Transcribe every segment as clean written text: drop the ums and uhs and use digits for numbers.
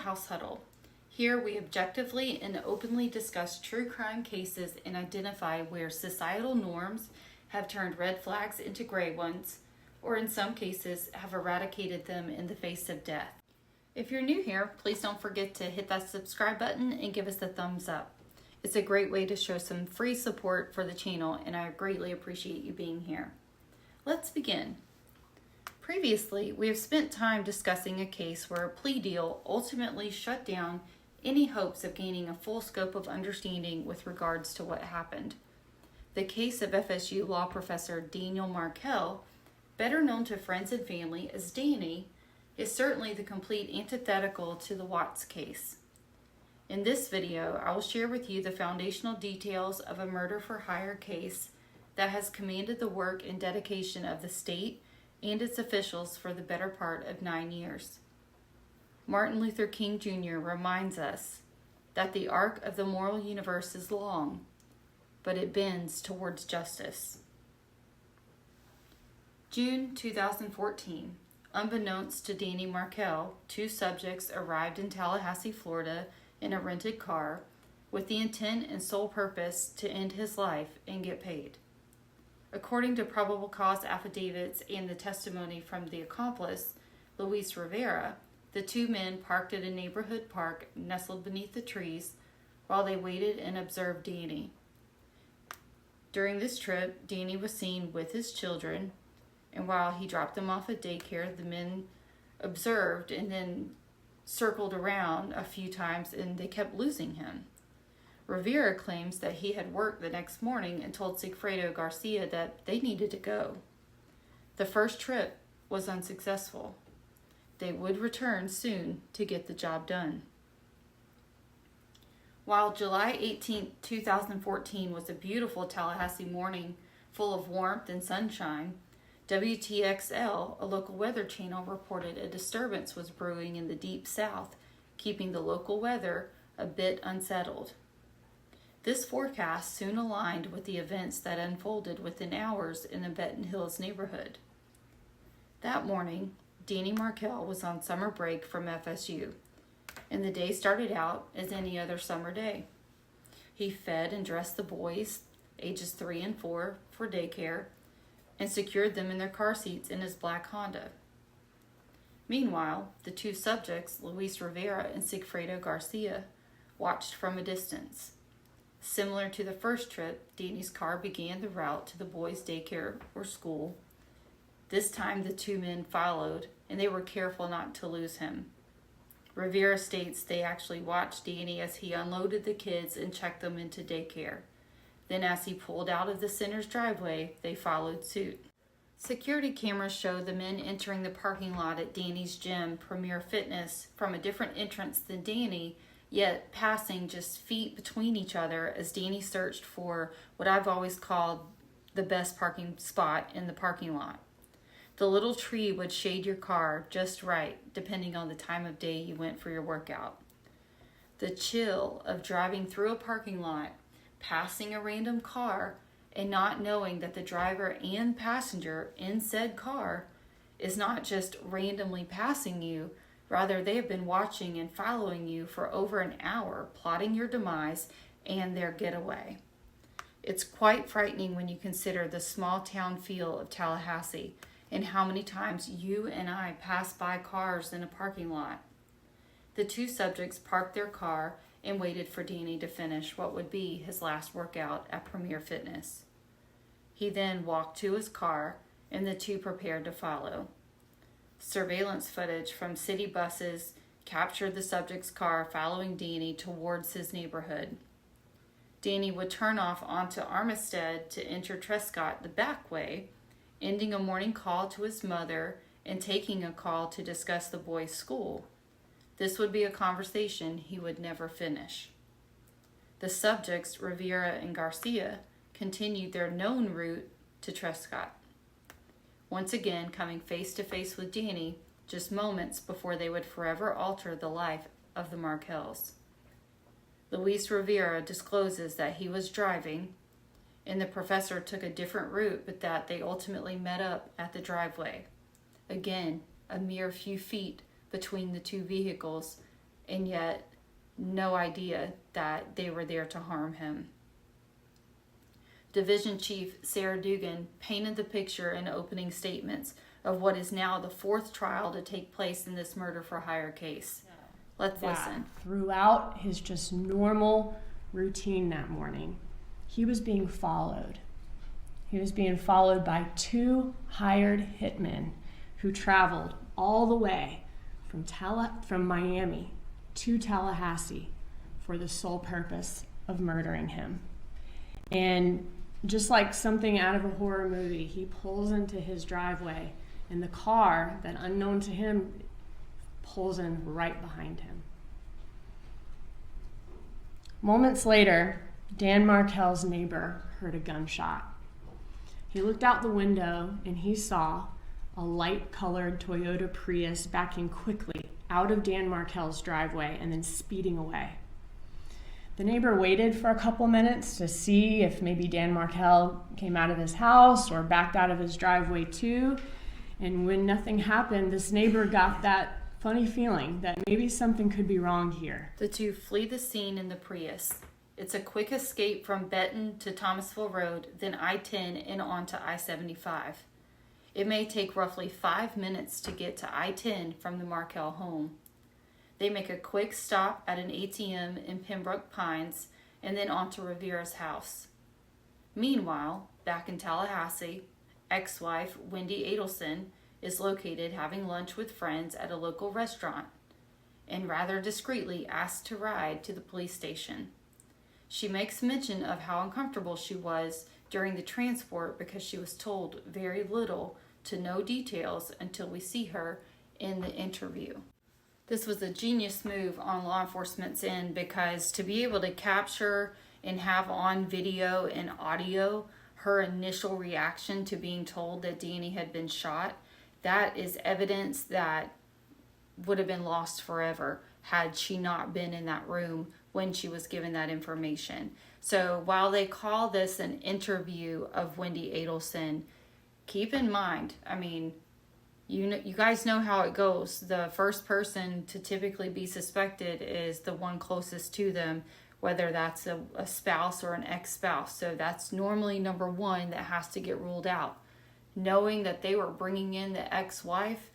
House Huddle. Here we objectively and openly discuss true crime cases and identify where societal norms have turned red flags into gray ones, or in some cases have eradicated them in the face of death. If you're new here, please don't forget to hit that subscribe button and give us a thumbs up. It's a great way to show some free support for the channel, and I greatly appreciate you being here. Let's begin. Previously, we have spent time discussing a case where a plea deal ultimately shut down any hopes of gaining a full scope of understanding with regards to what happened. The case of FSU law professor Ruth Markel, better known to friends and family as Danny, is certainly the complete antithetical to the Watts case. In this video, I will share with you the foundational details of a murder-for-hire case that has commanded the work and dedication of the state and its officials for the better part of 9 years. Martin Luther King Jr. reminds us that the arc of the moral universe is long, but it bends towards justice. June 2014. Unbeknownst to Danny Markel, two subjects arrived in Tallahassee, Florida in a rented car with the intent and sole purpose to end his life and get paid. According to probable cause affidavits and the testimony from the accomplice, Luis Rivera, the two men parked at a neighborhood park nestled beneath the trees while they waited and observed Danny. During this trip, Danny was seen with his children, and while he dropped them off at daycare, the men observed and then circled around a few times, and they kept losing him. Rivera claims that he had work the next morning and told Sigfredo Garcia that they needed to go. The first trip was unsuccessful. They would return soon to get the job done. While July 18, 2014 was a beautiful Tallahassee morning full of warmth and sunshine, WTXL, a local weather channel, reported a disturbance was brewing in the deep south, keeping the local weather a bit unsettled. This forecast soon aligned with the events that unfolded within hours in the Benton Hills neighborhood. That morning, Danny Markel was on summer break from FSU, and the day started out as any other summer day. He fed and dressed the boys, ages 3 and 4, for daycare, and secured them in their car seats in his black Honda. Meanwhile, the two subjects, Luis Rivera and Sigfredo Garcia, watched from a distance. Similar to the first trip, Danny's car began the route to the boys' daycare or school. This time the two men followed, and they were careful not to lose him. Rivera states they actually watched Danny as he unloaded the kids and checked them into daycare. Then as he pulled out of the center's driveway, they followed suit. Security cameras show the men entering the parking lot at Danny's gym, Premier Fitness, from a different entrance than Danny, yet passing just feet between each other as Danny searched for what I've always called the best parking spot in the parking lot. The little tree would shade your car just right, depending on the time of day you went for your workout. The chill of driving through a parking lot, passing a random car, and not knowing that the driver and passenger in said car is not just randomly passing you, rather they have been watching and following you for over an hour, plotting your demise and their getaway. It's quite frightening when you consider the small town feel of Tallahassee and how many times you and I pass by cars in a parking lot. The two subjects parked their car and waited for Danny to finish what would be his last workout at Premier Fitness. He then walked to his car, and the two prepared to follow. Surveillance footage from city buses captured the subject's car following Danny towards his neighborhood. Danny would turn off onto Armistead to enter Trescott the back way, ending a morning call to his mother and taking a call to discuss the boys' school. This would be a conversation he would never finish. The subjects, Rivera and Garcia, continued their known route to Trescott, once again coming face to face with Danny just moments before they would forever alter the life of the Markels. Luis Rivera discloses that he was driving, and the professor took a different route, but that they ultimately met up at the driveway. Again, a mere few feet between the two vehicles, and yet no idea that they were there to harm him. Division Chief Sarah Dugan painted the picture in opening statements of what is now the fourth trial to take place in this murder-for-hire case. Let's listen. Throughout his just normal routine that morning, he was being followed. He was being followed by 2 hired hitmen who traveled all the way from Miami to Tallahassee for the sole purpose of murdering him. And just like something out of a horror movie, he pulls into his driveway, and the car that, unknown to him, pulls in right behind him. Moments later, Dan Markel's neighbor heard a gunshot. He looked out the window and he saw a light-colored Toyota Prius backing quickly out of Dan Markel's driveway and then speeding away. The neighbor waited for a couple minutes to see if maybe Dan Markel came out of his house or backed out of his driveway too. And when nothing happened, this neighbor got that funny feeling that maybe something could be wrong here. The 2 flee the scene in the Prius. It's a quick escape from Benton to Thomasville Road, then I-10 and on to I-75. It may take roughly 5 minutes to get to I-10 from the Markel home. They make a quick stop at an ATM in Pembroke Pines and then on to Rivera's house. Meanwhile, back in Tallahassee, ex-wife Wendy Adelen is located having lunch with friends at a local restaurant and rather discreetly asked to ride to the police station. She makes mention of how uncomfortable she was during the transport because she was told very little to no details until we see her in the interview. This was a genius move on law enforcement's end because to be able to capture and have on video and audio her initial reaction to being told that Danny had been shot, that is evidence that would have been lost forever had she not been in that room when she was given that information. So while they call this an interview of Wendy Adelen, keep in mind, you guys know how it goes. The first person to typically be suspected is the one closest to them, whether that's a spouse or an ex-spouse. So that's normally number one that has to get ruled out. Knowing that they were bringing in the ex-wife,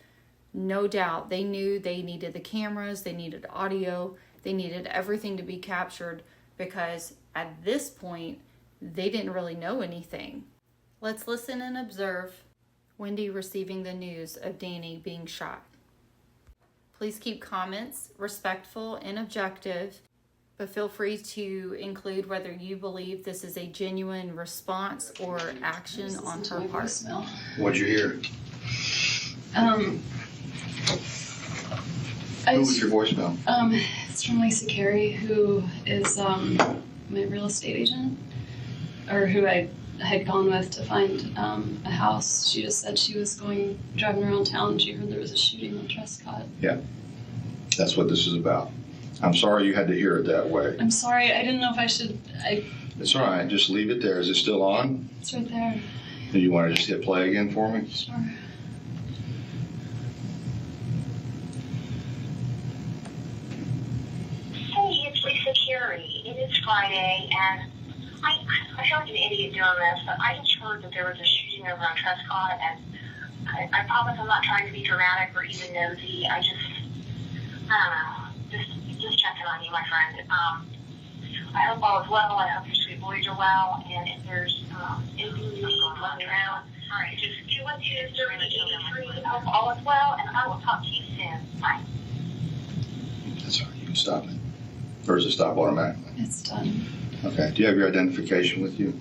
no doubt they knew they needed the cameras, they needed audio, they needed everything to be captured because at this point, they didn't really know anything. Let's listen and observe Wendy receiving the news of Danny being shot. Please keep comments respectful and objective, but feel free to include whether you believe this is a genuine response or action on her part. What'd you hear? Who was your voicemail? It's from Lisa Carey, who is my real estate agent, or who I had gone with to find a house. She just said she was driving around town and she heard there was a shooting on Trescott. Yeah, that's what this is about. I'm sorry you had to hear it that way. I'm sorry, I didn't know if I should. It's all right, just leave it there. Is it still on? It's right there. Do you want to just hit play again for me? Sure. Hey, it's Lisa Carey. It is Friday, and I feel like an idiot doing this, but I just heard that there was a shooting over on Trescott, and I promise I'm not trying to be dramatic or even nosy. I don't know, just checking on you, my friend. I hope all is well. I hope your sweet boys are well, and if there's anything you need, let me know. All right, just 212-3083. I hope all is well, and I will talk to you soon. Bye. That's all right, you can stop it. Or does it stop automatically? It's done. Okay, do you have your identification with you?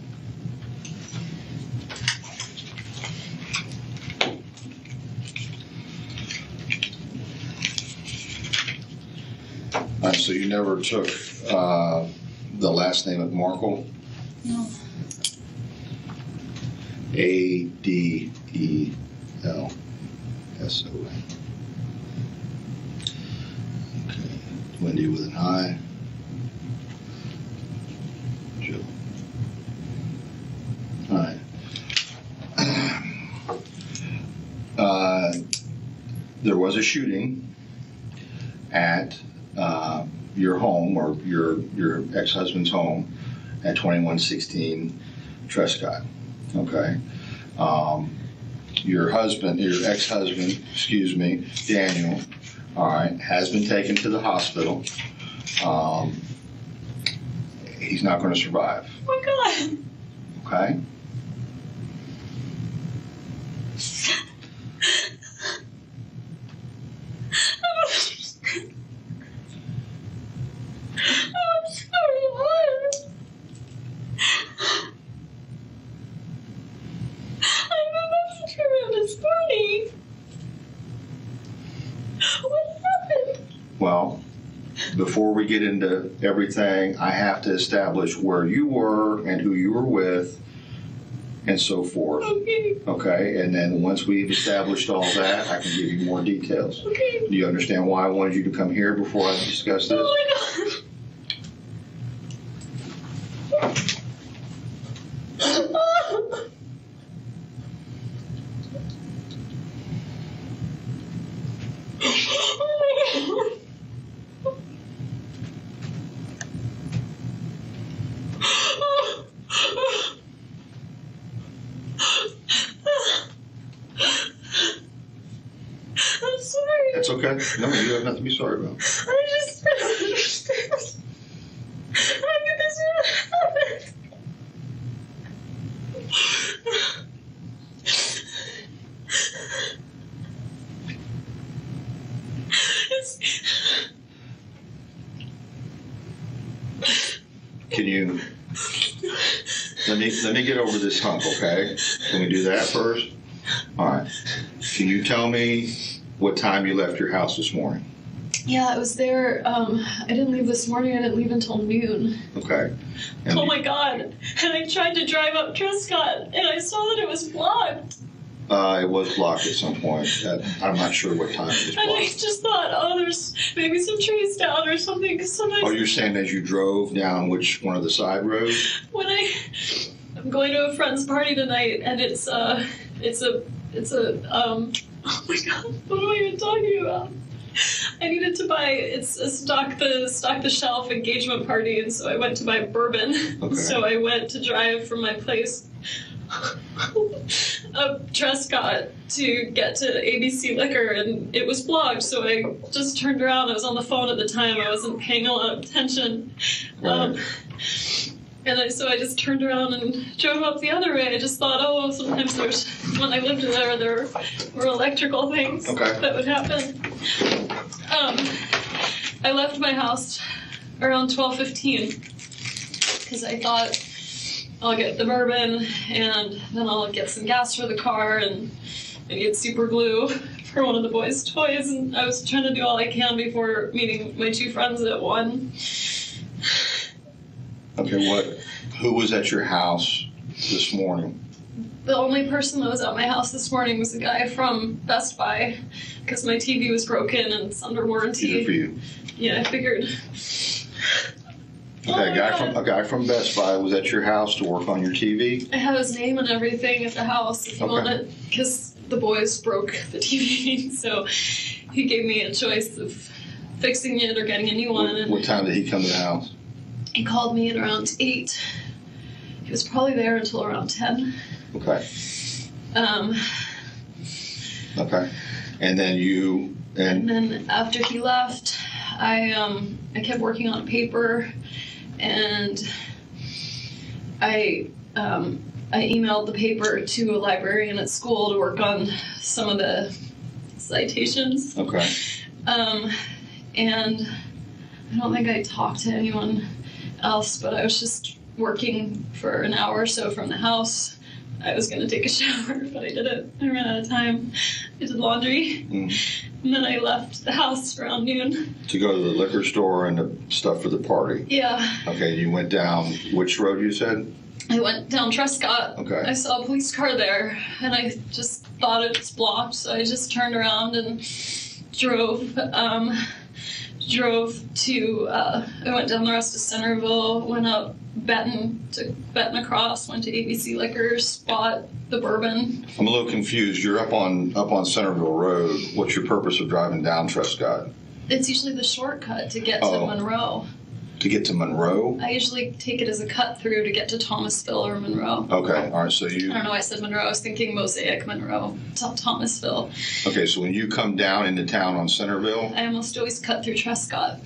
All right, so you never took the last name of Markel? No. Adelson. Okay, Wendy with an I. Joe. All right. There was a shooting at your home or your ex-husband's home at 2116 Trescott. Okay. Your ex-husband, Daniel, all right, has been taken to the hospital. He's not going to survive. Oh my God. Okay. I'm sorry, what? I got a message from him this morning. What happened? Well, before we get into everything, I have to establish where you were and who you were with and so forth. Okay. Okay, and then once we've established all that, I can give you more details. Okay. Do you understand why I wanted you to come here before I discuss this? Oh my God. I'm sorry. That's okay. No, you have nothing to be sorry about. I just don't understand. How did this happen? Can you let me get over this hump, okay? Can we do that first? All right. Can you tell me what time you left your house this morning? Yeah, I was there. I didn't leave this morning. I didn't leave until noon. Okay. And Oh my God. And I tried to drive up Trescott and I saw that it was blocked. it was blocked at some point. I'm not sure what time it was And I blocked. just thought, oh, there's maybe some trees down or something. Because sometimes Oh, you're saying as you drove down which one of the side roads? when I'm going to a friend's party tonight, and it's a oh my God, what am I even talking about? I needed to buy it's a stock the shelf engagement party, and so I went to buy bourbon. Okay. So I went to drive from my place up Trescott to get to ABC Liquor, and it was blocked. So I just turned around. I was on the phone at the time. I wasn't paying a lot of attention. Right. So I just turned around and drove up the other way. I just thought, oh, sometimes when I lived there were electrical things Okay. that would happen. I left my house around 12:15 because I thought I'll get the bourbon and then I'll get some gas for the car and get super glue for one of the boys' toys. And I was trying to do all I can before meeting my two friends at 1. Okay, who was at your house this morning? The only person that was at my house this morning was the guy from Best Buy because my TV was broken and it's under warranty. Good for you. Yeah, I figured. Okay, a guy from Best Buy was at your house to work on your TV? I have his name and everything at the house if you want it, because the boys broke the TV, so he gave me a choice of fixing it or getting a new one. And What time did he come to the house? he called me at around 8. He was probably there until around 10. Okay. Okay. And then And then after he left, I kept working on a paper, and I emailed the paper to a librarian at school to work on some of the citations. Okay. And I don't think I talked to anyone else, but I was just working for an hour or so from the house. I was gonna take a shower, but I didn't. I ran out of time. I did laundry, and then I left the house around noon. To go to the liquor store and the stuff for the party. Yeah, Okay, you went down which road you said? I went down Trescott. Okay. I saw a police car there, and I just thought it's blocked, so I just turned around and drove to, I went down the rest of Centerville, went up Benton across, went to ABC Liquors, bought the bourbon. I'm a little confused. You're up on Centerville Road. What's your purpose of driving down Trescott? It's usually the shortcut to get to Oh. Monroe. To get to Monroe? I usually take it as a cut through to get to Thomasville or Monroe. Okay, all right, so I don't know why I said Monroe. I was thinking Mosaic, Monroe, Thomasville. okay, so when you come down into town on Centerville, I almost always cut through Trescott.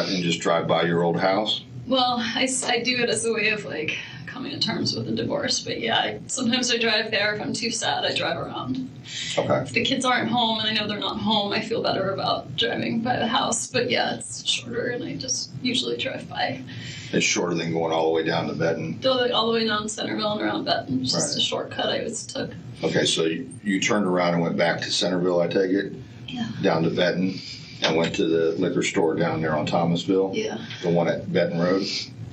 and just drive by your old house? Well, I do it as a way of like coming to terms with the divorce. But yeah, sometimes I drive there. If I'm too sad, I drive around. Okay, If the kids aren't home and I know they're not home, I feel better about driving by the house. But yeah, it's shorter and I just usually drive by. it's shorter than going all the way down to Benton. All the way down Centerville and around Benton. It's just Right. a shortcut I always took. Okay, so you turned around and went back to Centerville, I take it? Yeah. Down to Benton, and went to the liquor store down there on Thomasville? Yeah. The one at Benton Road?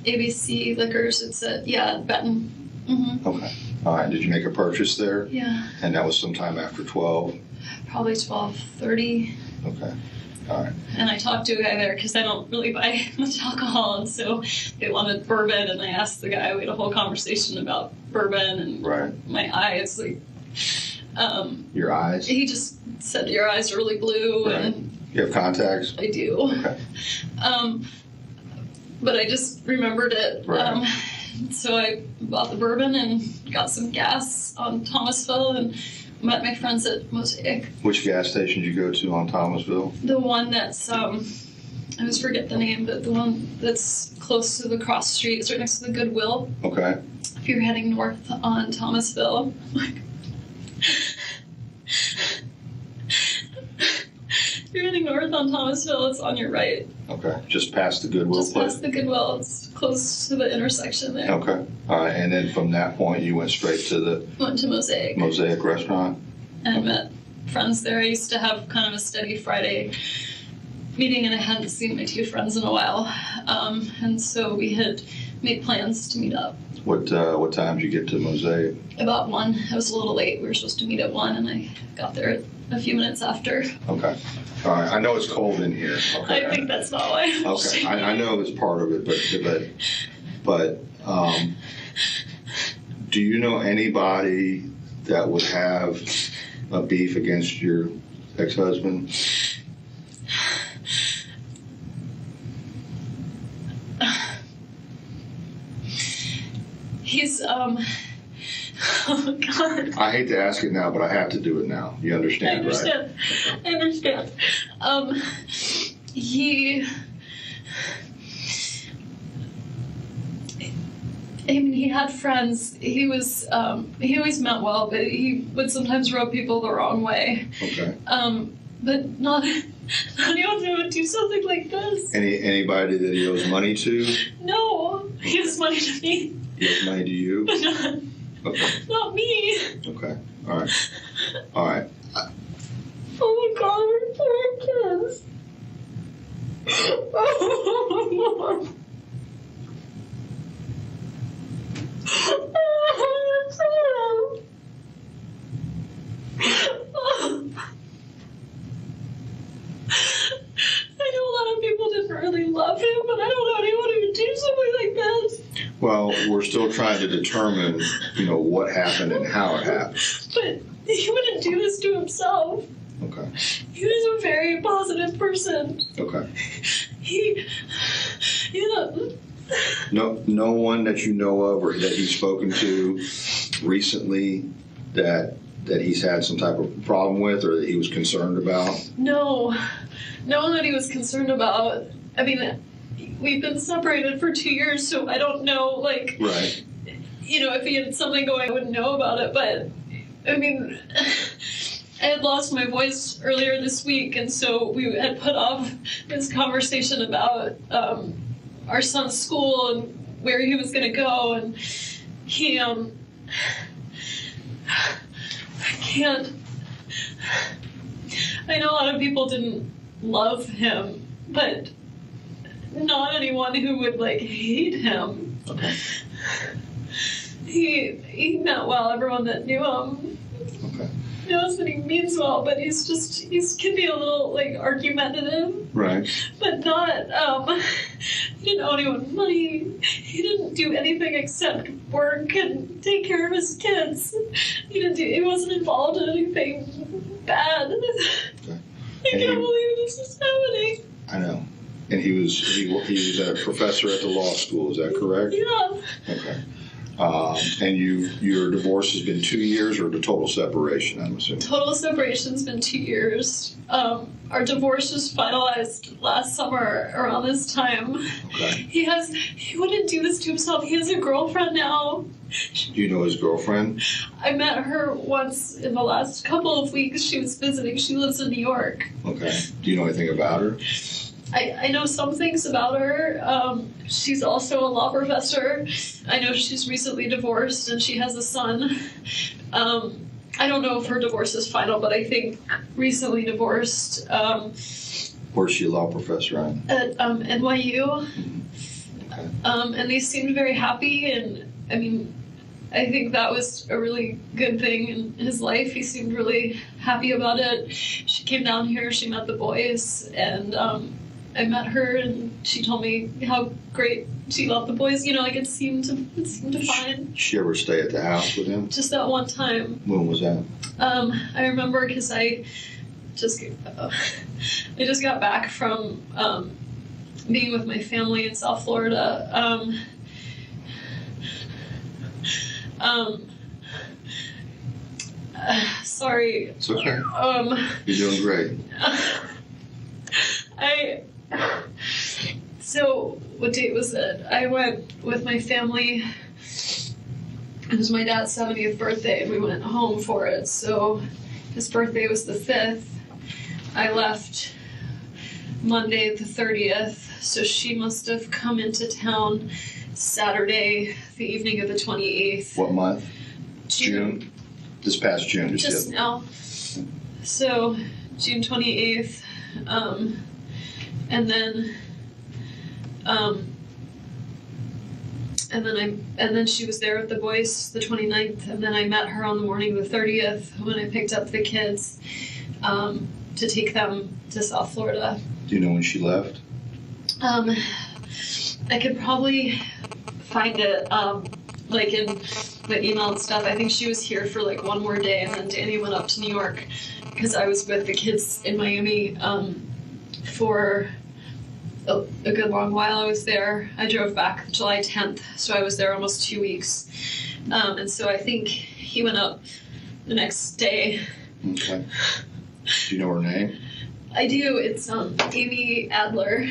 ABC Liquors, it's at, Benton. Mm-hmm. Okay, all right, did you make a purchase there? Yeah, And that was sometime after 12? probably 12:30. Okay, all right. And I talked to a guy there because I don't really buy much alcohol, and so they wanted bourbon, and I asked the guy, we had a whole conversation about bourbon and Right. my eyes, like, Your eyes? he just said, your eyes are really blue, Right. and You have contacts? I do. Okay. But I just remembered it. Right. So I bought the bourbon and got some gas on Thomasville and met my friends at Mosaic. Which gas station did you go to on Thomasville? The one that's, I always forget the name, but the one that's close to the cross street, it's right next to the Goodwill. Okay. If you're heading north on Thomasville. If you're heading north on Thomasville, it's on your right. Okay, just past the Goodwill Just place? past the Goodwill. It's close to the intersection there. Okay, all right, and then from that point, you went straight to the Went to Mosaic Mosaic restaurant? and met friends there. I used to have kind of a steady Friday meeting, and I hadn't seen my two friends in a while. And so we had made plans to meet up. What time did you get to Mosaic? About 1. I was a little late. We were supposed to meet at 1, and I got there a few minutes after. Okay, all right, I know it's cold in here. Okay. I think that's not why. Okay, I know it's part of it, but do you know anybody that would have a beef against your ex-husband? He's, oh God. I hate to ask it now, but I have to do it now. You understand, right? I understand. He had friends. He always meant well, but he would sometimes rub people the wrong way. Okay. But not anyone who would do something like this. Anybody that he owes money to? No, he owes money to me, He owes money to you? but not, Okay. not me. Okay. All right. All right. Oh my God, we're kids. I know a lot of people didn't really love him, but I don't know anyone who would do something like this. Well, we're still trying to determine, what happened and how it happened. But he wouldn't do this to himself. Okay. He was a very positive person. Okay. No No one that you know of or that he's spoken to recently that he's had some type of problem with or that he was concerned about? one that he was concerned about. I mean, we've been separated for 2 years, so I don't know, Right. if he had something going, I wouldn't know about it. But, I mean, I had lost my voice earlier this week, and so we had put off this conversation about our son's school and where he was going to go, and he, I can't. I know a lot of people didn't love him, but not anyone who would hate him. Okay. He meant well. Everyone that knew him Okay. knows that he means well, but he can be a little argumentative, Right. but not. He didn't owe anyone money. He didn't do anything except work and take care of his kids. He wasn't involved in anything bad. Okay. I can't believe this is happening. I know. And he was a professor at the law school. Is that correct? Yeah. Okay. And your divorce has been 2 years, or the total separation, I'm assuming? Total separation's been 2 years. Our divorce was finalized last summer around this time. Okay. He wouldn't do this to himself. He has a girlfriend now. Do you know his girlfriend? I met her once in the last couple of weeks. She was visiting. She lives in New York. Okay. Do you know anything about her? I know some things about her. She's also a law professor. I know she's recently divorced and she has a son. I don't know if her divorce is final, but I think recently divorced. Where's she a law professor at? At NYU. Okay. And they seemed very happy, and I mean, I think that was a really good thing in his life. He seemed really happy about it. She came down here, she met the boys, and I met her, and she told me how great she loved the boys. You know, like it seemed fine. Did she ever stay at the house with him? Just that one time. When was that? I remember because I just got back from being with my family in South Florida. Sorry. It's okay. You're doing great. So what date was it? I went with my family. It was my dad's 70th birthday, and we went home for it. So his birthday was the 5th. I left Monday the 30th. So she must have come into town Saturday, the evening of the 28th. What month? June? This past June. Just now. So June 28th. And then she was there with the boys the 29th, and then I met her on the morning of the 30th when I picked up the kids to take them to South Florida. Do you know when she left? I could probably find it like in the email and stuff. I think she was here for like one more day, and then Danny went up to New York because I was with the kids in Miami for a good long while. I was there. I drove back July 10th, so I was there almost 2 weeks. And so I think he went up the next day. Okay. Do you know her name? I do. It's Amy Adler.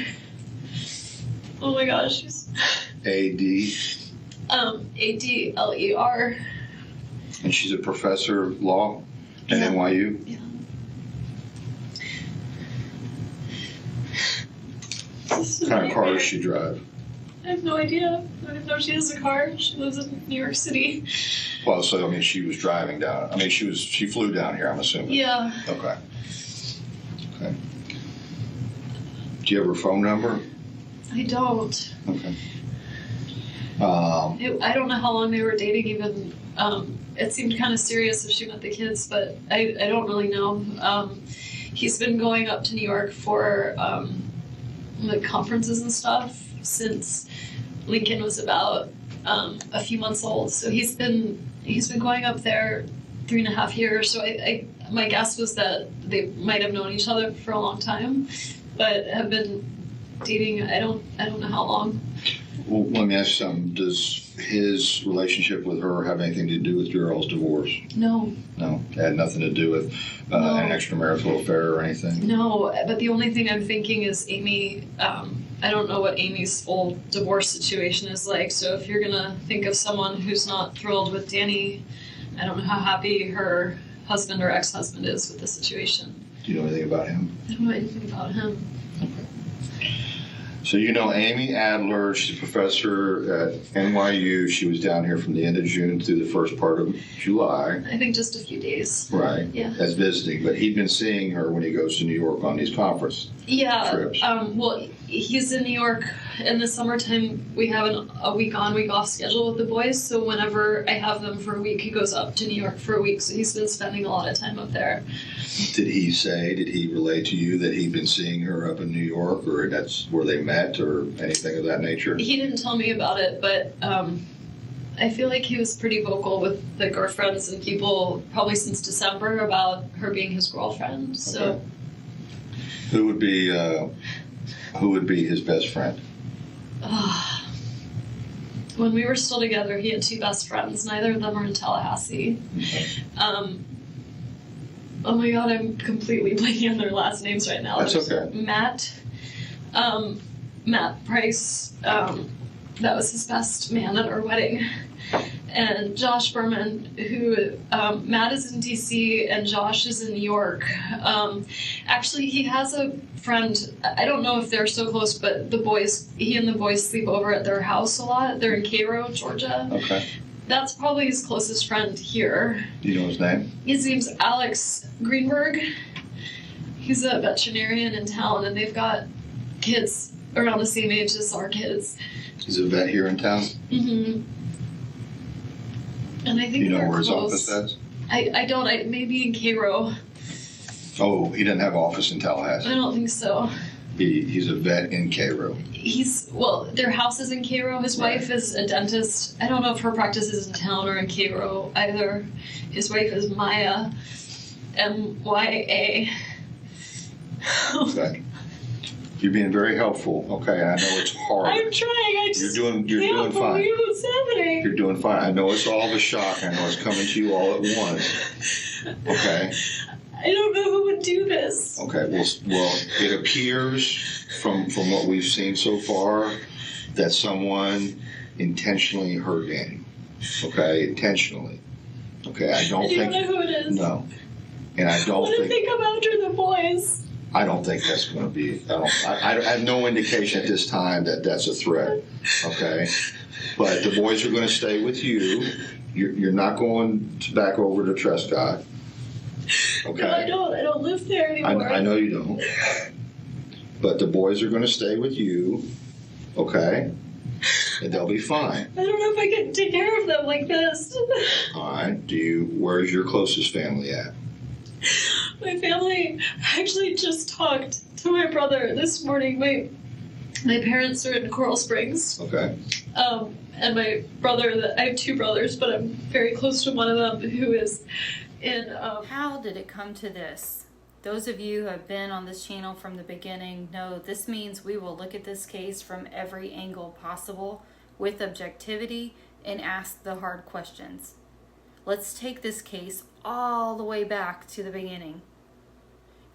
Oh my gosh. She's A-D? A-D-L-E-R. And she's a professor of law at NYU? Yeah. What kind of car does she drive? I have no idea. I don't know if she has a car. She lives in New York City. Well, so I mean, she was driving down. I mean, she flew down here, I'm assuming. Yeah. Okay. Okay. Do you have her phone number? I don't. Okay. I don't know how long they were dating even. It seemed kind of serious if she met the kids, but I don't really know. He's been going up to New York for like conferences and stuff since Lincoln was about a few months old. So he's been going up there 3.5 years. So my guess was that they might have known each other for a long time, but have been dating. I don't know how long. Well, let me ask you something. Does his relationship with her have anything to do with your all's divorce? No. No? It had nothing to do with an extramarital affair or anything? No, but the only thing I'm thinking is Amy, I don't know what Amy's full divorce situation is like, so if you're gonna think of someone who's not thrilled with Danny, I don't know how happy her husband or ex-husband is with the situation. Do you know anything about him? I don't know anything about him. Okay. So you know Amy Adler, she's a professor at NYU. She was down here from the end of June through the first part of July. I think just a few days. Right. Yeah. As visiting, but he'd been seeing her when he goes to New York on these conference trips. Well, he's in New York in the summertime. We have a week on, week off schedule with the boys. So whenever I have them for a week, he goes up to New York for a week. So he's been spending a lot of time up there. Did he relate to you that he'd been seeing her up in New York, or that's where they met, or anything of that nature? He didn't tell me about it, but I feel like he was pretty vocal with the girlfriends and people probably since December about her being his girlfriend. So. Who would be his best friend? When we were still together, he had two best friends. Neither of them are in Tallahassee. Oh my God, I'm completely blanking on their last names right now. That's okay. Matt Price, that was his best man at our wedding. And Josh Berman, who, Matt is in DC and Josh is in New York. Actually, he has a friend, I don't know if they're so close, but he and the boys sleep over at their house a lot. They're in Cairo, Georgia. Okay. That's probably his closest friend here. Do you know his name? His name's Alex Greenberg. He's a veterinarian in town, and they've got kids around the same age as our kids. He's a vet here in town? Mm-hmm. And I think Do you know they're where his close. office is? I don't. Maybe in Cairo. Oh, he doesn't have office in Tallahassee. I don't think so. He's a vet in Cairo. Their house is in Cairo. His wife is a dentist. I don't know if her practice is in town or in Cairo either. His wife is Maya, M-Y-A. Okay. You're being very helpful. Okay, I know it's hard. I'm trying. You're doing fine. believe what's happening. You're doing fine. I know it's all of a shock. I know it's coming to you all at once. Okay. I don't know who would do this. Okay. Well, it appears from what we've seen so far that someone intentionally hurt Danny. Okay, intentionally. Okay, I don't You think. don't know who it is. No, and I don't What if think. they come after the boys? I don't think that's going to be. I have no indication at this time that that's a threat. Okay, but the boys are going to stay with you. You're not going back over to Trescott. Okay. No, I don't live there anymore. I know you don't. But the boys are going to stay with you. Okay, and they'll be fine. I don't know if I can take care of them like this. All right. Where's your closest family at? My family actually just talked to my brother this morning. My parents are in Coral Springs. Okay. And my brother, I have two brothers, but I'm very close to one of them who is in. How did it come to this? Those of you who have been on this channel from the beginning know this means we will look at this case from every angle possible with objectivity and ask the hard questions. Let's take this case all the way back to the beginning.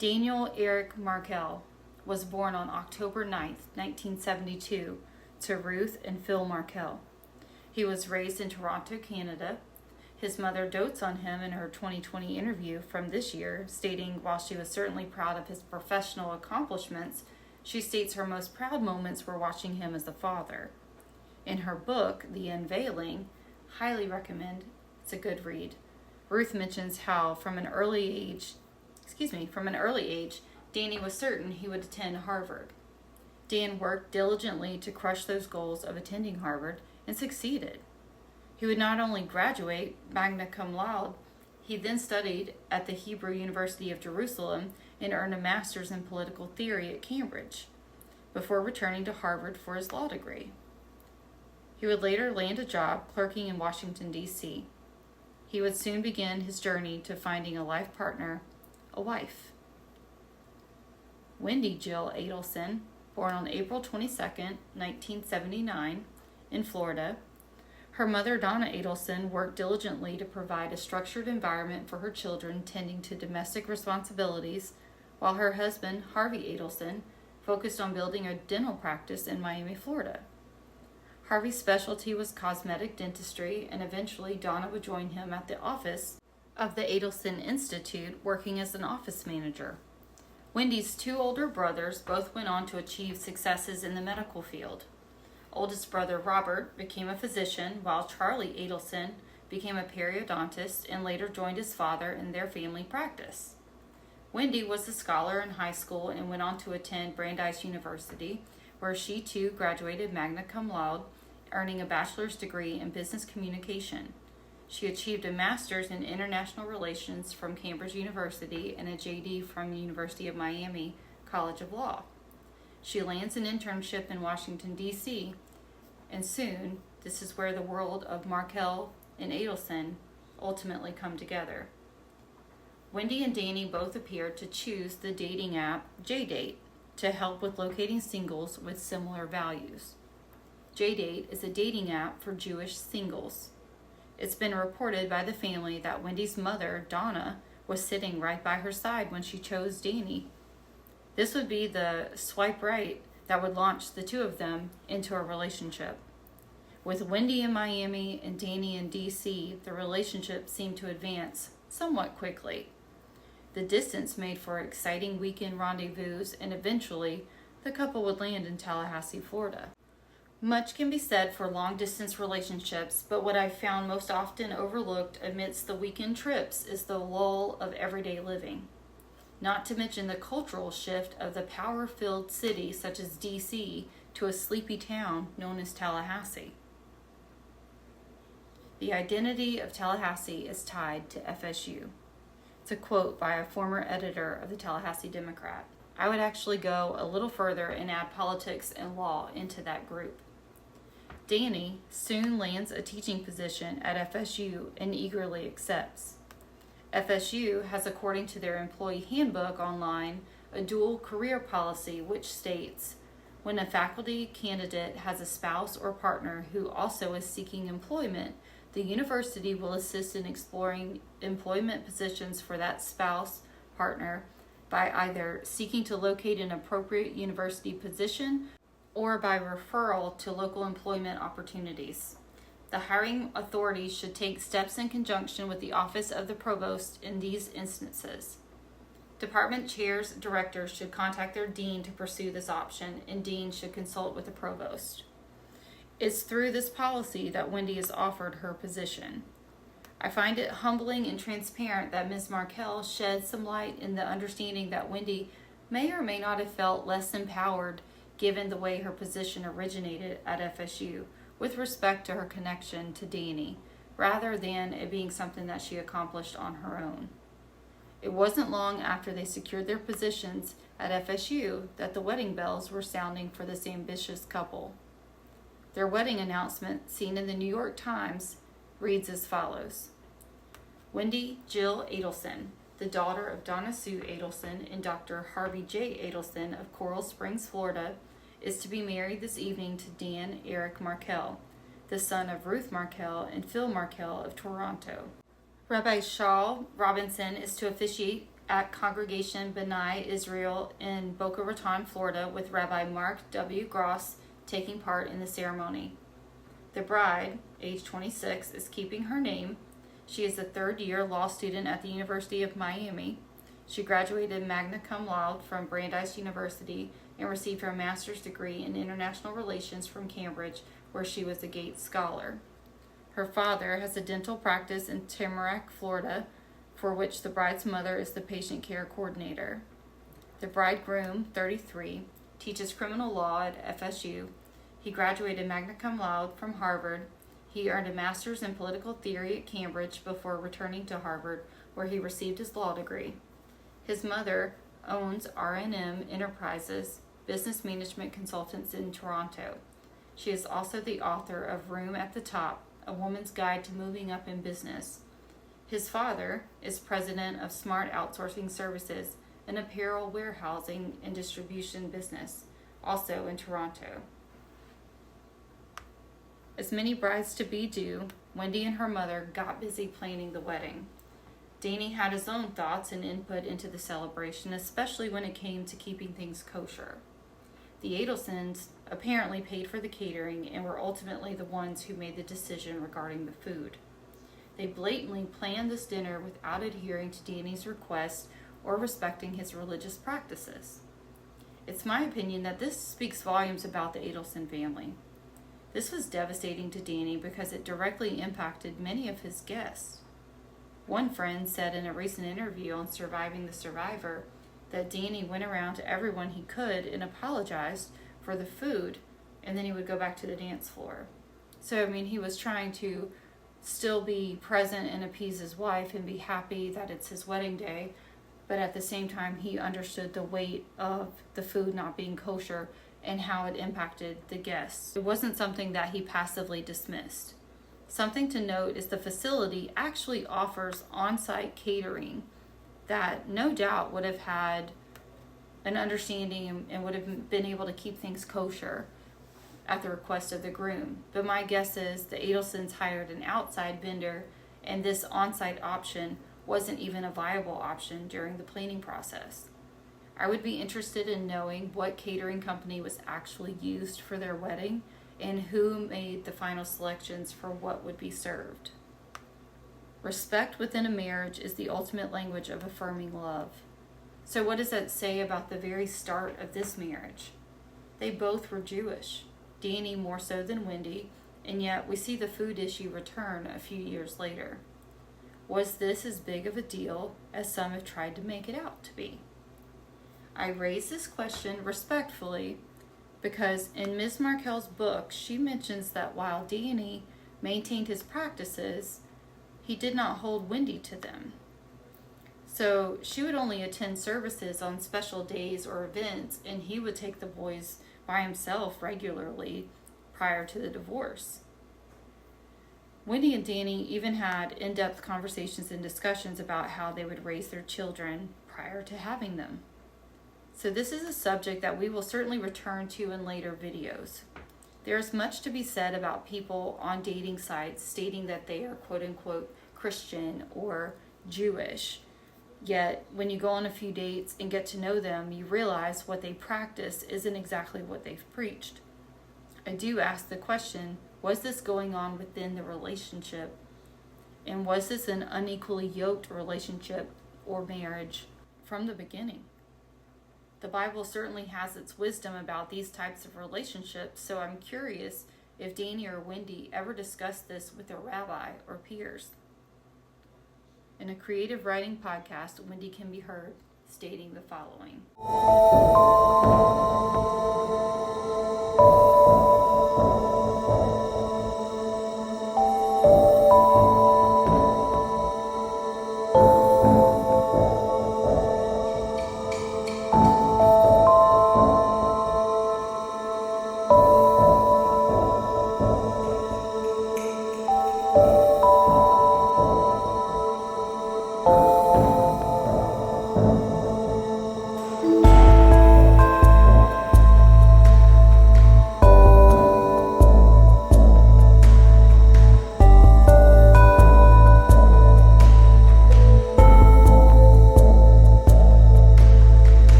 Daniel Eric Markel was born on October 9th, 1972, to Ruth and Phil Markel. He was raised in Toronto, Canada. His mother dotes on him in her 2020 interview from this year, stating while she was certainly proud of his professional accomplishments, she states her most proud moments were watching him as a father. In her book, The Unveiling, highly recommend, it's a good read. Ruth mentions how from an early age, Danny was certain he would attend Harvard. Dan worked diligently to crush those goals of attending Harvard and succeeded. He would not only graduate magna cum laude, he then studied at the Hebrew University of Jerusalem and earned a master's in political theory at Cambridge, before returning to Harvard for his law degree. He would later land a job clerking in Washington, D.C. He would soon begin his journey to finding a life partner, a wife. Wendy Jill Adelson, born on April 22nd, 1979, in Florida. Her mother, Donna Adelson, worked diligently to provide a structured environment for her children tending to domestic responsibilities, while her husband, Harvey Adelson, focused on building a dental practice in Miami, Florida. Harvey's specialty was cosmetic dentistry, and eventually Donna would join him at the office of the Adelson Institute, working as an office manager. Wendy's two older brothers both went on to achieve successes in the medical field. Oldest brother Robert became a physician, while Charlie Adelson became a periodontist and later joined his father in their family practice. Wendy was a scholar in high school and went on to attend Brandeis University, where she too graduated magna cum laude, earning a bachelor's degree in business communication. She achieved a master's in international relations from Cambridge University and a JD from the University of Miami College of Law. She lands an internship in Washington, D.C., and soon, this is where the world of Markel and Adelson ultimately come together. Wendy and Danny both appeared to choose the dating app JDate to help with locating singles with similar values. JDate is a dating app for Jewish singles. It's been reported by the family that Wendy's mother, Donna, was sitting right by her side when she chose Danny. This would be the swipe right that would launch the two of them into a relationship. With Wendy in Miami and Danny in DC, the relationship seemed to advance somewhat quickly. The distance made for exciting weekend rendezvous, and eventually, the couple would land in Tallahassee, Florida. Much can be said for long-distance relationships, but what I've found most often overlooked amidst the weekend trips is the lull of everyday living. Not to mention the cultural shift of the power-filled city such as DC to a sleepy town known as Tallahassee. The identity of Tallahassee is tied to FSU. It's a quote by a former editor of the Tallahassee Democrat. I would actually go a little further and add politics and law into that group. Danny soon lands a teaching position at FSU and eagerly accepts. FSU has, according to their employee handbook online, a dual career policy which states, when a faculty candidate has a spouse or partner who also is seeking employment, the university will assist in exploring employment positions for that spouse, partner, by either seeking to locate an appropriate university position or by referral to local employment opportunities. The hiring authorities should take steps in conjunction with the Office of the Provost in these instances. Department chairs, directors should contact their dean to pursue this option, and deans should consult with the provost. It's through this policy that Wendy is offered her position. I find it humbling and transparent that Ms. Markel sheds some light in the understanding that Wendy may or may not have felt less empowered given the way her position originated at FSU with respect to her connection to Danny, rather than it being something that she accomplished on her own. It wasn't long after they secured their positions at FSU that the wedding bells were sounding for this ambitious couple. Their wedding announcement, seen in the New York Times, reads as follows. Wendy Jill Adelen, the daughter of Donna Sue Adelen and Dr. Harvey J. Adelen of Coral Springs, Florida, is to be married this evening to Dan Eric Markel, the son of Ruth Markel and Phil Markel of Toronto. Rabbi Shaul Robinson is to officiate at Congregation B'nai Israel in Boca Raton, Florida, with Rabbi Mark W. Gross taking part in the ceremony. The bride, age 26, is keeping her name. She is a third-year law student at the University of Miami. She graduated magna cum laude from Brandeis University and received her master's degree in international relations from Cambridge, where she was a Gates Scholar. Her father has a dental practice in Tamarack, Florida, for which the bride's mother is the patient care coordinator. The bridegroom, 33, teaches criminal law at FSU. He graduated magna cum laude from Harvard. He earned a master's in political theory at Cambridge before returning to Harvard, where he received his law degree. His mother owns R&M Enterprises, business management consultants in Toronto. She is also the author of Room at the Top, A Woman's Guide to Moving Up in Business. His father is president of Smart Outsourcing Services, an apparel warehousing and distribution business, also in Toronto. As many brides-to-be do, Wendy and her mother got busy planning the wedding. Danny had his own thoughts and input into the celebration, especially when it came to keeping things kosher. The Adelens apparently paid for the catering and were ultimately the ones who made the decision regarding the food. They blatantly planned this dinner without adhering to Danny's request or respecting his religious practices. It's my opinion that this speaks volumes about the Adelen family. This was devastating to Danny because it directly impacted many of his guests. One friend said in a recent interview on Surviving the Survivor that Danny went around to everyone he could and apologized for the food, and then he would go back to the dance floor. So, he was trying to still be present and appease his wife and be happy that it's his wedding day, but at the same time he understood the weight of the food not being kosher and how it impacted the guests. It wasn't something that he passively dismissed. Something to note is the facility actually offers on-site catering that no doubt would have had an understanding and would have been able to keep things kosher at the request of the groom. But my guess is the Adelsons hired an outside vendor, and this on-site option wasn't even a viable option during the planning process. I would be interested in knowing what catering company was actually used for their wedding and who made the final selections for what would be served. Respect within a marriage is the ultimate language of affirming love. So what does that say about the very start of this marriage? They both were Jewish, Danny more so than Wendy, and yet we see the food issue return a few years later. Was this as big of a deal as some have tried to make it out to be? I raise this question respectfully because in Ms. Markel's book, she mentions that while Danny maintained his practices, he did not hold Wendy to them. So she would only attend services on special days or events, and he would take the boys by himself regularly prior to the divorce. Wendy and Danny even had in-depth conversations and discussions about how they would raise their children prior to having them. So this is a subject that we will certainly return to in later videos. There is much to be said about people on dating sites stating that they are quote-unquote Christian or Jewish. Yet, when you go on a few dates and get to know them, you realize what they practice isn't exactly what they've preached. I do ask the question, was this going on within the relationship? And was this an unequally yoked relationship or marriage from the beginning? The Bible certainly has its wisdom about these types of relationships, so I'm curious if Danny or Wendy ever discussed this with their rabbi or peers. In a creative writing podcast, Wendy can be heard stating the following.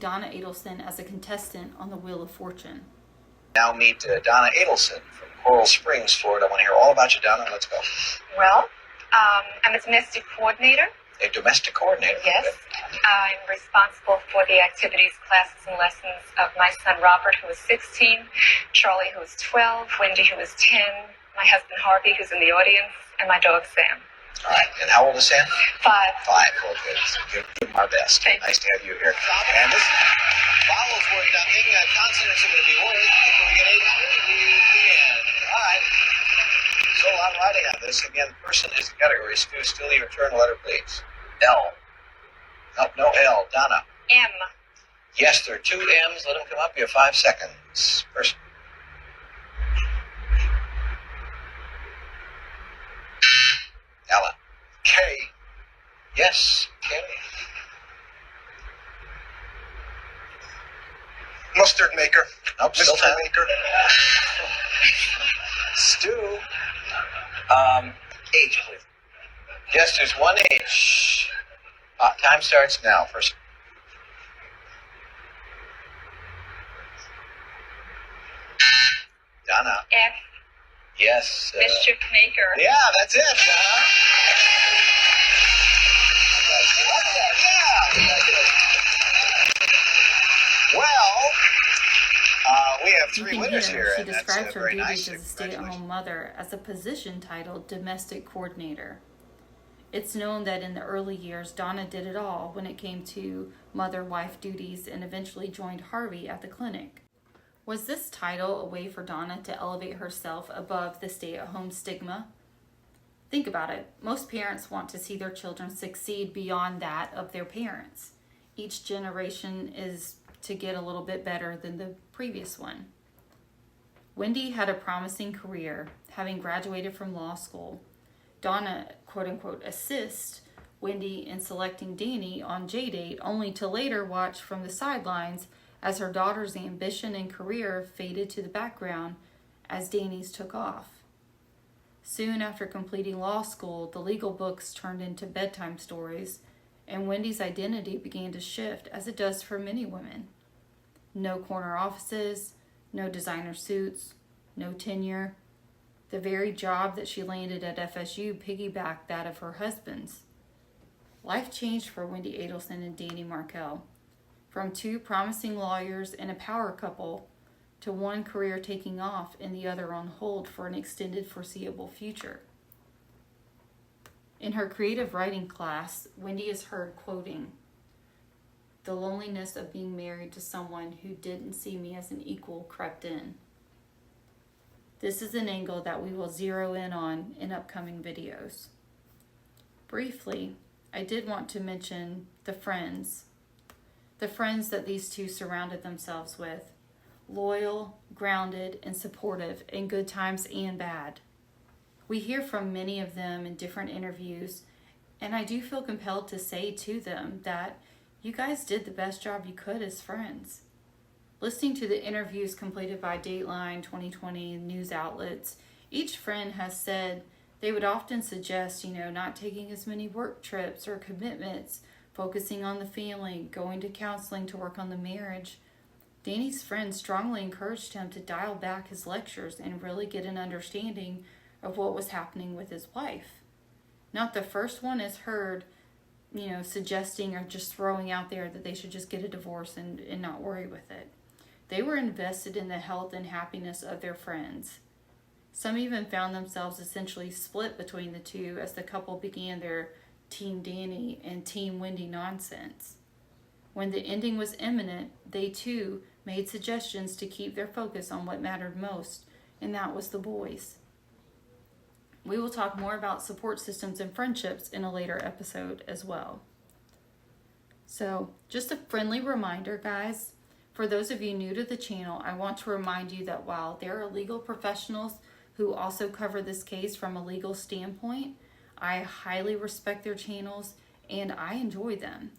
Donna Adelson as a contestant on the Wheel of Fortune. Now meet Donna Adelson from Coral Springs, Florida. I want to hear all about you, Donna. Let's go. Well, I'm a domestic coordinator. A domestic coordinator? Yes. Okay. I'm responsible for the activities, classes, and lessons of my son Robert, who is 16, Charlie, who is 12, Wendy, who is 10, my husband Harvey, who's in the audience, and my dog Sam. All right. And how old is Sam? 5. 5. Well, good. Give him our best. Nice to have you here. And this vowels word ducking. Consonants are going to be words. Can we get 800? We can. All right. So I'm writing on this. Again, person is the category. Stu, still your turn. Letter, please. L. No L. Donna. M. Yes, there are 2 M's. Let them come up. You have 5 seconds. Person. Ella. K. Yes, K. Mustard maker. Nope, still Mustard time. maker. Stu. H, please. Yes, there's 1 H. Time starts now. First. Donna. F. Yes. Mischief maker. Yeah, that's it, Donna. Congratulations. Well, we have You 3 can winners hear here, she and that's describes her very duties nice. as a stay-at-home mother as a position titled domestic coordinator. It's known that in the early years, Donna did it all when it came to mother-wife duties and eventually joined Harvey at the clinic. Was this title a way for Donna to elevate herself above the stay-at-home stigma? Think about it. Most parents want to see their children succeed beyond that of their parents. Each generation is to get a little bit better than the previous one. Wendy had a promising career, having graduated from law school. Donna, quote-unquote, assist Wendy in selecting Danny on JDate, only to later watch from the sidelines as her daughter's ambition and career faded to the background as Danny's took off. Soon after completing law school, the legal books turned into bedtime stories, and Wendy's identity began to shift, as it does for many women. No corner offices, no designer suits, no tenure. The very job that she landed at FSU piggybacked that of her husband's. Life changed for Wendy Adelen and Danny Markel. From 2 promising lawyers and a power couple to one career taking off and the other on hold for an extended foreseeable future. In her creative writing class, Wendy is heard quoting, "The loneliness of being married to someone who didn't see me as an equal crept in." This is an angle that we will zero in on in upcoming videos. Briefly, I did want to mention the friends that these two surrounded themselves with. Loyal, grounded, and supportive in good times and bad. We hear from many of them in different interviews, and I do feel compelled to say to them that you guys did the best job you could as friends. Listening to the interviews completed by Dateline, 2020, news outlets, each friend has said they would often suggest, not taking as many work trips or commitments, focusing on the family, going to counseling to work on the marriage. Danny's friends strongly encouraged him to dial back his lectures and really get an understanding of what was happening with his wife. Not the first one is heard, suggesting or just throwing out there that they should just get a divorce and not worry with it. They were invested in the health and happiness of their friends. Some even found themselves essentially split between the two as the couple began their Team Danny and Team Wendy nonsense. When the ending was imminent, they too made suggestions to keep their focus on what mattered most, and that was the boys. We will talk more about support systems and friendships in a later episode as well. So, just a friendly reminder, guys, for those of you new to the channel, I want to remind you that while there are legal professionals who also cover this case from a legal standpoint, I highly respect their channels and I enjoy them.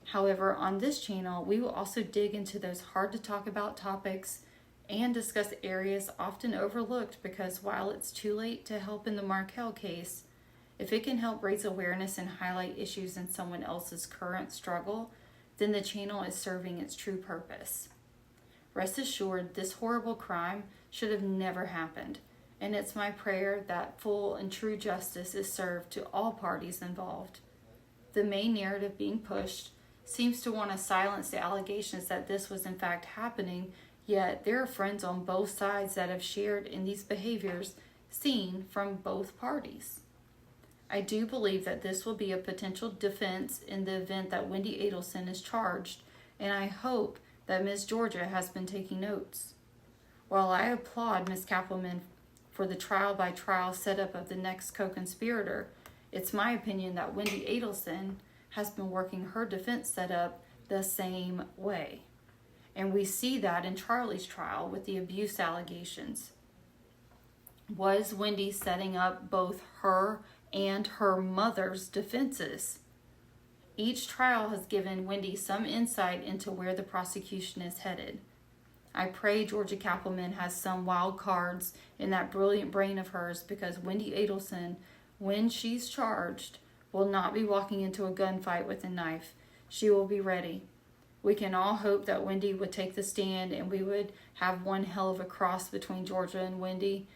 However, on this channel, we will also dig into those hard to talk about topics and discuss areas often overlooked because while it's too late to help in the Markel case, if it can help raise awareness and highlight issues in someone else's current struggle, then the channel is serving its true purpose. Rest assured, this horrible crime should have never happened, and it's my prayer that full and true justice is served to all parties involved. The main narrative being pushed seems to want to silence the allegations that this was in fact happening, yet there are friends on both sides that have shared in these behaviors seen from both parties. I do believe that this will be a potential defense in the event that Wendy Adelen is charged, and I hope that Ms. Georgia has been taking notes. While I applaud Ms. Kappelman for the trial-by-trial setup of the next co-conspirator, it's my opinion that Wendy Adelen has been working her defense setup the same way. And we see that in Charlie's trial with the abuse allegations. Was Wendy setting up both her and her mother's defenses? Each trial has given Wendy some insight into where the prosecution is headed. I pray Georgia Kappelman has some wild cards in that brilliant brain of hers, because Wendy Adelen, when she's charged, will not be walking into a gunfight with a knife. She will be ready. We can all hope that Wendy would take the stand and we would have one hell of a cross between Georgia and Wendy.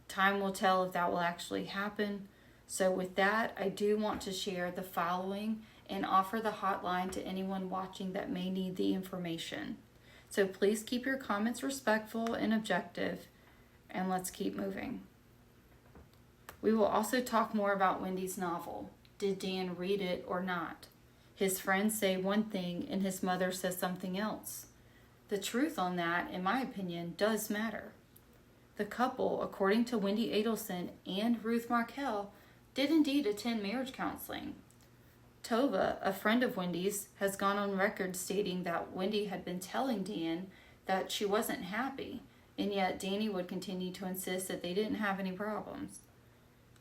Time will tell if that will actually happen. So with that, I do want to share the following and offer the hotline to anyone watching that may need the information. So please keep your comments respectful and objective, and let's keep moving. We will also talk more about Wendys novel. Did Dan read it or not? His friends say one thing and his mother says something else. The truth on that, in my opinion, does matter. The couple, according to Wendy Adelen and Ruth Markel, did indeed attend marriage counseling. Tova, a friend of Wendy's, has gone on record stating that Wendy had been telling Dan that she wasn't happy, and yet Danny would continue to insist that they didn't have any problems.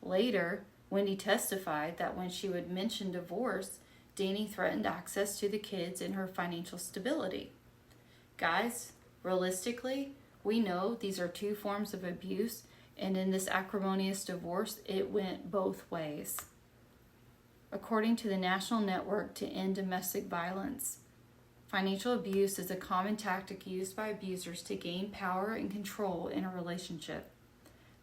Later, Wendy testified that when she would mention divorce, Danny threatened access to the kids and her financial stability. Guys, realistically, we know these are two forms of abuse, and in this acrimonious divorce, it went both ways. According to the National Network to End Domestic Violence, financial abuse is a common tactic used by abusers to gain power and control in a relationship.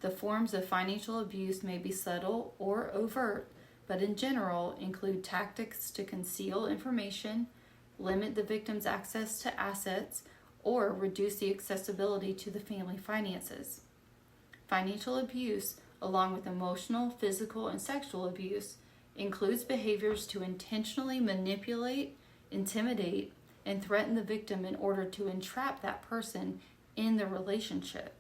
The forms of financial abuse may be subtle or overt, but in general include tactics to conceal information, limit the victim's access to assets, or reduce the accessibility to the family finances. Financial abuse, along with emotional, physical, and sexual abuse, includes behaviors to intentionally manipulate, intimidate, and threaten the victim in order to entrap that person in the relationship.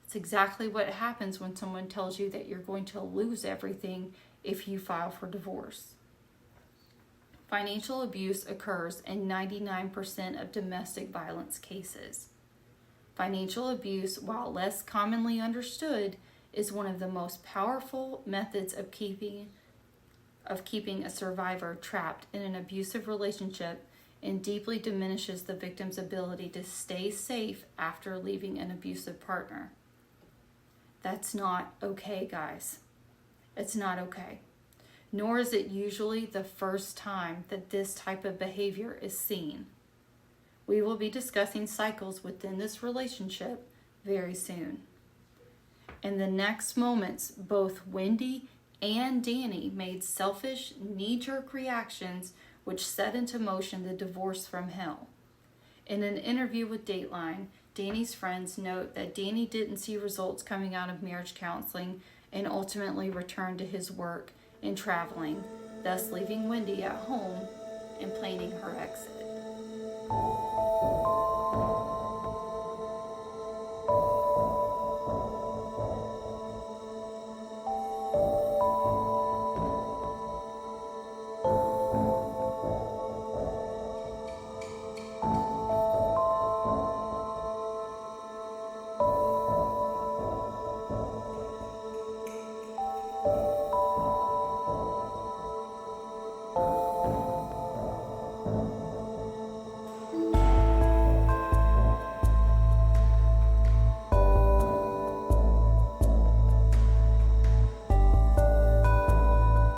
It's exactly what happens when someone tells you that you're going to lose everything if you file for divorce. Financial abuse occurs in 99% of domestic violence cases. Financial abuse, while less commonly understood, is one of the most powerful methods of keeping a survivor trapped in an abusive relationship and deeply diminishes the victim's ability to stay safe after leaving an abusive partner. That's not okay, guys. It's not okay. Nor is it usually the first time that this type of behavior is seen. We will be discussing cycles within this relationship very soon. In the next moments, both Wendy and Danny made selfish, knee-jerk reactions which set into motion the divorce from hell. In an interview with Dateline, Danny's friends note that Danny didn't see results coming out of marriage counseling and ultimately returned to his work and traveling, thus leaving Wendy at home and planning her exit.